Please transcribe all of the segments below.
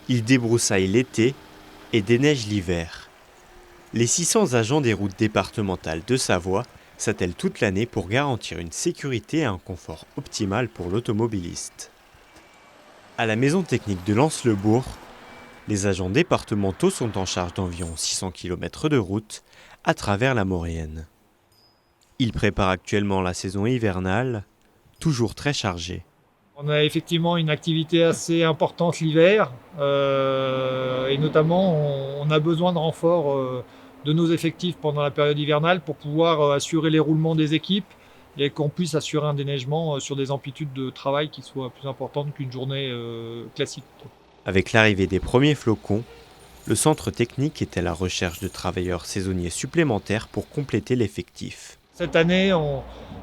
Ils débroussaillent l'été et déneigent l'hiver. Les 600 agents des routes départementales de Savoie s'attellent toute l'année pour garantir une sécurité et un confort optimal pour l'automobiliste. À la maison technique de Lens-le-Bourg, les agents départementaux sont en charge d'environ 600 km de route à travers la Maurienne. Ils préparent actuellement la saison hivernale, toujours très chargée. On a effectivement une activité assez importante l'hiver et notamment on a besoin de renforts de nos effectifs pendant la période hivernale pour pouvoir assurer les roulements des équipes et qu'on puisse assurer un déneigement sur des amplitudes de travail qui soient plus importantes qu'une journée classique. Avec l'arrivée des premiers flocons, le centre technique est à la recherche de travailleurs saisonniers supplémentaires pour compléter l'effectif. Cette année,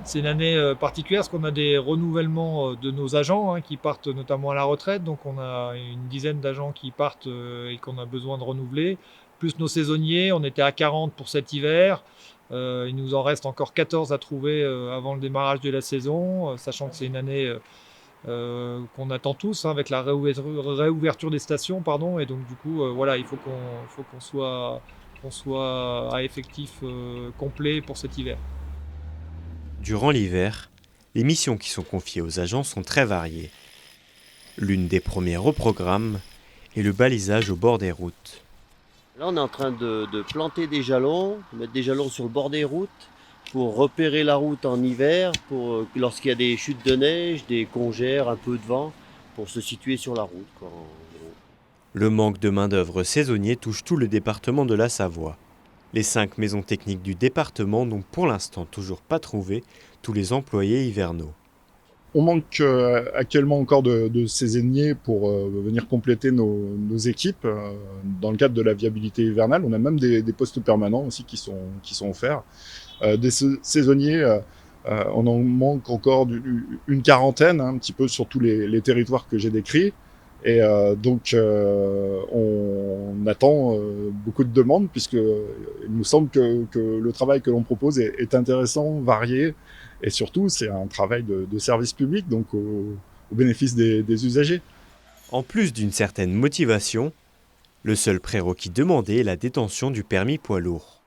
c'est une année particulière parce qu'on a des renouvellements de nos agents qui partent notamment à la retraite. Donc on a une dizaine d'agents qui partent et qu'on a besoin de renouveler. Plus nos saisonniers, on était à 40 pour cet hiver. Il nous en reste encore 14 à trouver avant le démarrage de la saison, sachant que c'est une année qu'on attend tous avec la réouverture des stations. Pardon, et donc du coup, voilà, il faut qu'on soit à effectif complet pour cet hiver. Durant l'hiver, les missions qui sont confiées aux agents sont très variées. L'une des premières au programme est le balisage au bord des routes. Là, on est en train de planter des jalons, mettre des jalons sur le bord des routes pour repérer la route en hiver, pour lorsqu'il y a des chutes de neige, des congères, un peu de vent, pour se situer sur la route, quoi, en gros. Le manque de main-d'œuvre saisonnier touche tout le département de la Savoie. Les 5 maisons techniques du département n'ont pour l'instant toujours pas trouvé tous les employés hivernaux. On manque actuellement encore de saisonniers pour venir compléter nos équipes. Dans le cadre de la viabilité hivernale, on a même des postes permanents aussi qui sont offerts. Des saisonniers, on en manque encore une quarantaine, un petit peu sur tous les territoires que j'ai décrits. Et donc, on attend beaucoup de demandes, puisque il nous semble que le travail que l'on propose est intéressant, varié, et surtout, c'est un travail de service public, donc au bénéfice des usagers. En plus d'une certaine motivation, le seul prérequis demandé est la détention du permis poids lourd.